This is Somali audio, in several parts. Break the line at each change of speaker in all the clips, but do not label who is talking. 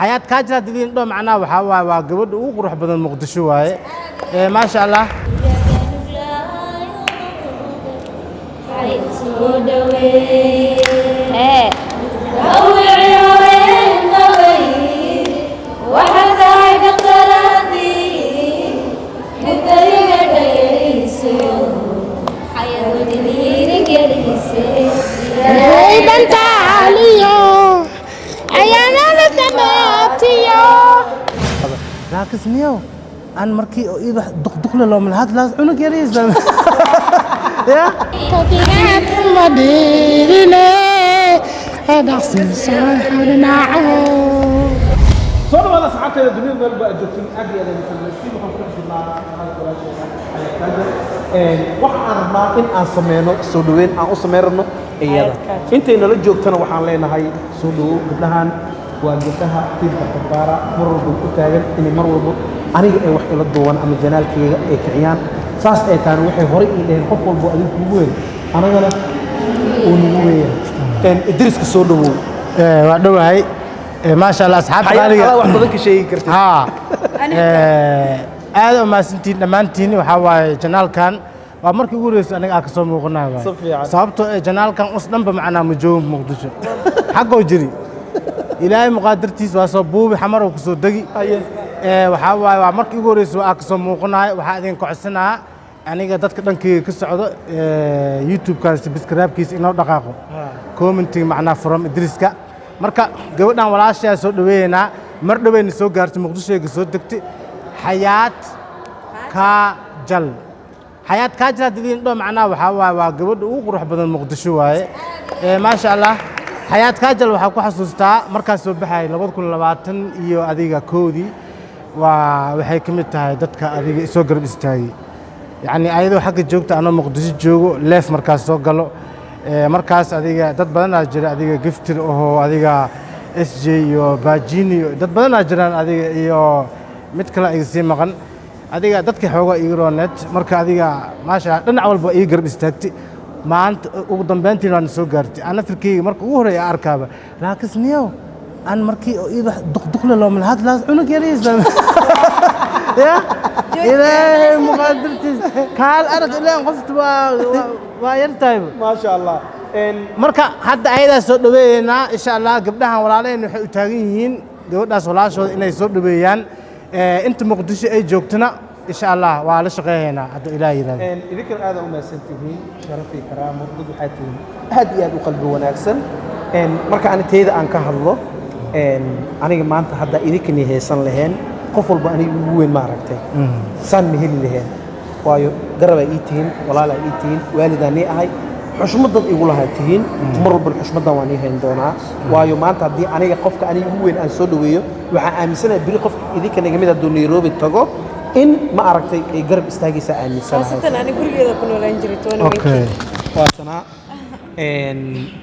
حياة كاجرة دين دو معنا وحوا وقبل وقروح بدن مقدشو واي ما شاء الله لكن سنيو أنا مركي إذا دق لو من هذا لازم عنق يريز يا تطيعت مدينة هذا سنسان حولنا
صار والله ساعات الدنيا بقى جبتين أجي أنا مثلا كيف هنكون في النار هذا ولا شيء waxaan rabnaa in aan sameeyno soo dhaweyn aan u sameeyno iyada intayna la joogtana waxaan leenahay soo dhawo gabdhahan waa gabdhaha tiirka tabaara mar walba ku taagan in mar walba aniga ay wax ila duwan ama janaalkayga ay kiciyaan saas ay taan waxay hore ii dhaheen qof walba adigu ugu weyn anagana uu nagu weeyaan idriska soo dhawo
waa dhawahay ما شاء الله أصحاب
غالية wax badan ka sheegi kartid
aad oo maasantiin dhamaantiin waxa waaye janaalkan waa markii ugu horeysay aniga aan ka soo muuqanaaba sababtoo ah janaalkan us dhanba macnaa ma joogo Muqdisho xaqoo jiri ilaahay muqaadartiis waa soo buubi xamar oo ku soo dagi waxa waaye waa markii ugu horeysay aan ka soo muuqanaay waxa idin ku codsanaa aniga dadka dhankayga ka socdo YouTube kan subscribe-kiisa inoo dhaqaaqo commenting macnaa from Idriska marka gabadhan walaashay soo dhaweeyna mar dhaweeyna soo gaartay Muqdisho ee soo degtay حياة كاجل حياة كاجل دين دو معنا waa gabadh ugu qurux badan Muqdisho waaye ما شاء الله حياة كاجل waxa ku xasuustaa markaas soo baxay 2020 iyo adiga koodii waxay kamid tahay dadka adiga soo garab istaagay yani ayadoo xagga joogta ana Muqdisho joogo leef markaas soo galo markaas adiga dad badan aa jira adiga giftir oo adiga SJ iyo Bajini dad badan aa jiraan adiga iyo mid kale ay sii maqan adiga dadka xooga iironet marka adiga maasha dhinac walba ii garab istaagtay maanta ugu dambeyntii waan soo gaartay ana firkeyga marka ugu horeeyay arkaba laakiin niyow aan markii ida duq loo min hada laas cunug yariis ya ilaahay muqaddartiis kaal arag ilaan qoftu waa yartahay
ma sha Allah
marka hadda ayada soo dhaweeyna insha Allah gabdhahan walaaleen waxay u taagan yihiin gabadhaas walaashooda inay soo dhaweeyaan انت مقدسي اي جوجتنا ان شاء الله وعلى شقينا هذا الهي يراضي
اذا كان هذا ما سنتين شرفي كرام ضد حياتي هذه يا قلبي وناكسن marka aan teeda aan ka hadlo aniga maanta hadda idinka heesan laheen qof walba aniga ugu weyn ma aragtay san mihil laheen waayo garaba ii tiin walaala ii tiin waalidani ahay xushmadad igu lahaatiin mar walba xushmadan waan hayn doonaa waayo maanta hadii aniga qofka aniga ugu weyn aan soo dhaweeyo waxa aaminsanahay biri qof idinka naga mid ah Nairobi tago in ma aragtay ay garab istaagaysa aaminsanahay
xasan aniga gurigeeda ku noolaan jiray toona
okay
waasana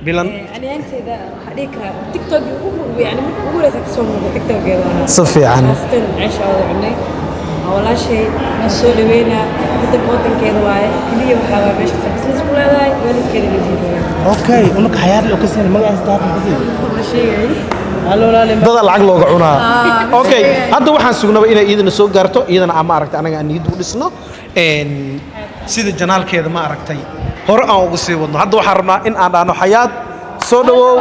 bilan
ani anteeda hadika TikTok ugu yani ugu leeyahay ka soo muuqdo TikTok-geeda
safiican
xasan Aisha oo cunay walaashay soo dhaweena dadka wadankeeda waaye kaliya waxa waa meesha business ku leedahay waalidkeeda la jeedo
okay unka xayaat loo ka seen magacaas taatan ku
sheegay
dad lacag looga cunaa okay hadda waxaan sugnaba inay idina soo gaarto idina ama aragtay anaga aan niyad u dhisno sida janaalkeeda ma aragtay hore aan ugu sii wadno hadda waxaan rabnaa in aan dhaano xayaat soo dhawow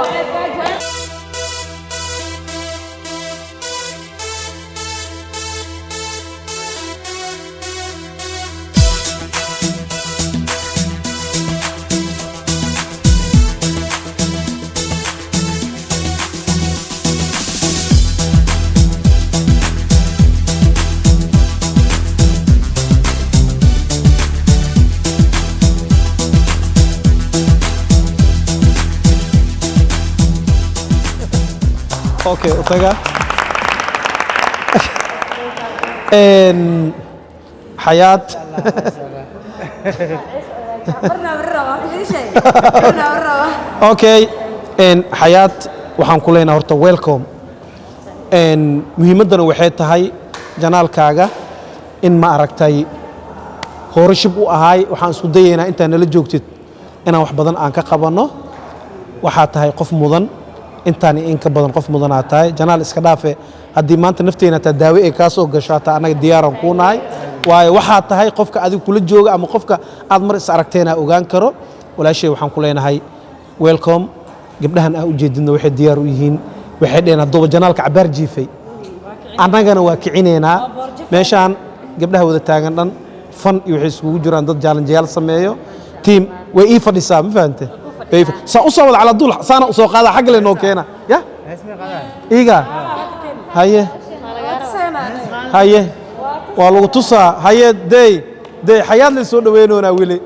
اوكي وطاقة حياة اوكي حياة waxaan ku leenahay horta welcome muhiimadana waxay tahay janaalkaaga in ma aragtay horashib u ahay waxaan isku dayeynaa intaan nala joogtid inaan wax badan aan ka qabano waxaa tahay qof mudan intaani in ka badan qof mudanaa tahay janaal iska dhaafe haddii maanta nafteena taa daawo ay kaa soo gasho hataa annaga diyaaran kuu nahay waayo waxaa tahay qofka adiga kula jooga ama qofka aad mar is aragteena ogaan karo walaashay waxaan ku leenahay welcome gabdhahan ah ujeedidna waxay diyaar u yihiin waxay dheen hadduuba janaalka cabaar jiifay annagana waa kicineynaa meeshaan gabdhaha wada taagan dhan fan iyo waxay isugu jiraan dad jaalanjayaal sameeyo tiim way ii fadhisaa ma fahante saa u soo wada cala duul saana u soo qaada xagga lenoo keena ya iiga haye haye waa lagu tusaa haye dey xayaad lay soo dhaweynoonaa weli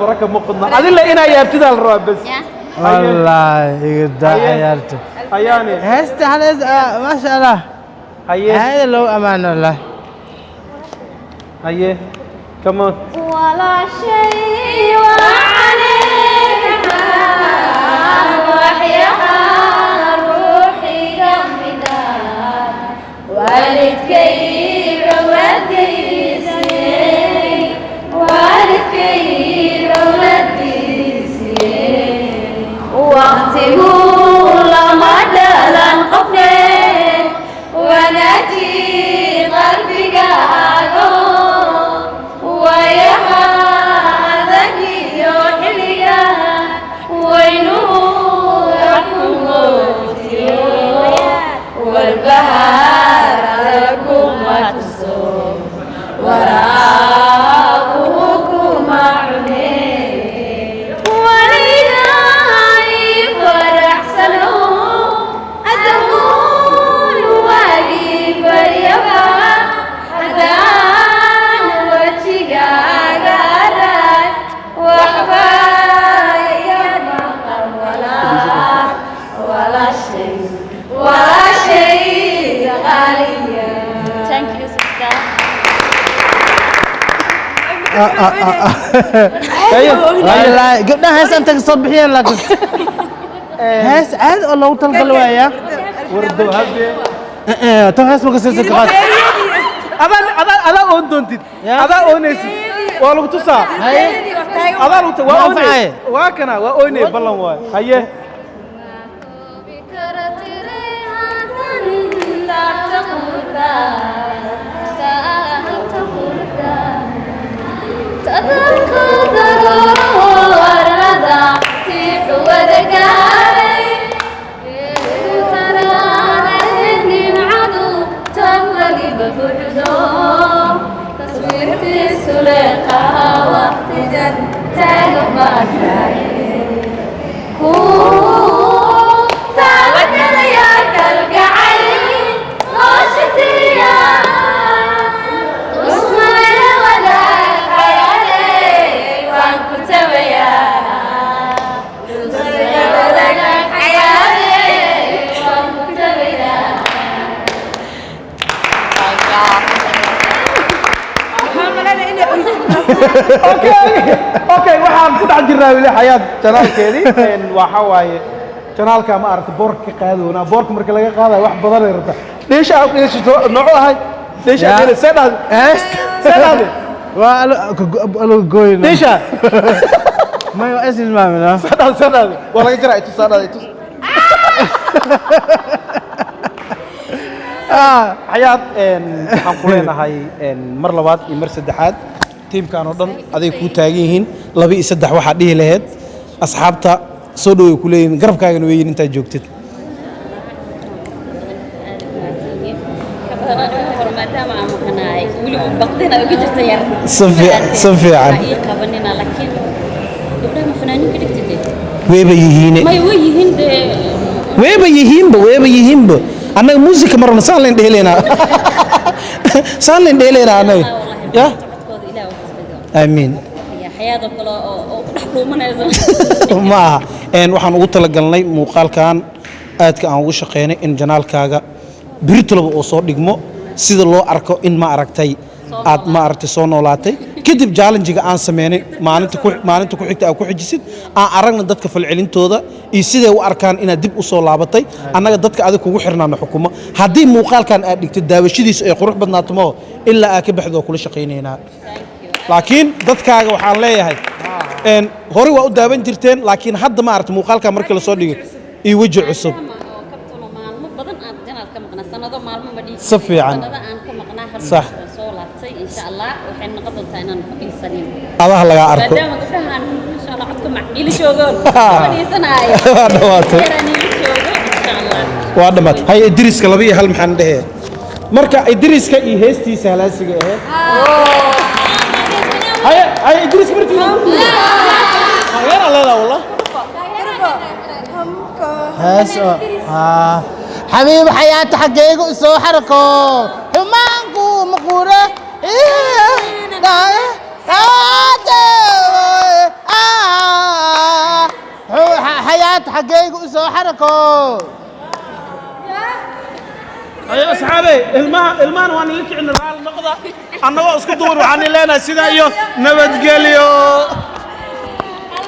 فرك مقدنا أدلة إنا يبتدى الراب بس
والله يقدر عيالته
أياني
هسه ما شاء الله هذا لو أمان الله
هيه كمان
ولا شيء وعليك وحيها روحي قمنا والدكي وقته لما دلن قفلين ونجي قلبك عدو ويها ذكي يحليا وينوركم موتي والبهار لكم مكسور وراءكم عينين
والله قبلها هسه أنت صبحين لكن هس عاد الله وتلقى الوايا
وردوا هذه
تو هس مقصر سكرات
أنا أوندونتي أنا أونيسي والله تسا أنا لو توا واكنا وأوني بالله واي هيه اوكي waxaan ku dhac jirnaa wili xayaad janaalkeedii waxa waaye janaalka ma aragtay boorka qaadona boorka marka laga qaadayo wax badan ay rabtaa deesha aad deesho nooc ahay deesha aad seedad seedad
waa alo gooyn
deesha
ma yo asis maamina
seedad wala laga jaraa intuu seedad intuu xayaad waxaan ku leenahay mar labaad iyo mar saddexaad tiimkan oo dhan aday ku taagan yihiin 2 iyo 3 waxa dhihi lahayd asxaabta soo dhaw ku leeyihiin garabkaagana weeyeen inta joogtid صفيعا ويبا يهين أنا موسيقى مرة سالين دهلنا سالين دهلنا أنا يا آمين ما إن وحنا قلت لك قلنا مقال كان أتك عن وش قيني إن جنال كاجا بريتلو أصور دقمو سيد الله أركو إن ما أركتي أد ما أركتي صونولاتي كدب جالنجي عن سمعني ما أنت كحكت أو كحجسد أرجنا ضدك في العلن تودا يصير وأركان إن دب أصول لعبتي أنا ضدك هذا كوحرنا من الحكومة هذه مقال كان أديك تداوي شديس يقرح بدنا تمو إلا أكيد بحذو كل شقين هنا لكن ضدك هذا وحال ليه هاي إن هوري وأدابن جرتين لكن حد ما أعرف مقال كان مركل صديق يوجع عصب صفي عن صح
إن شاء الله وحين نقضي تاينا في السنين
الله لا يعرفه
قدام قفرها إن شاء الله عدكم معقيل شوغل ودي سنة هاي
وادمت هاي إدريس كلبي هل محنده مركا إدريس كي هستي سهلاسي هاي إدريس مرتي غير لا والله
هاس حبيب حياتي حقيقة سو حركة حمانكو مقورة حياتي حقيقة سو حركة
يا أصحابي المان وأنا لك عند النقطة أنا وأسكت دور وعني لنا سيدا نبت قليو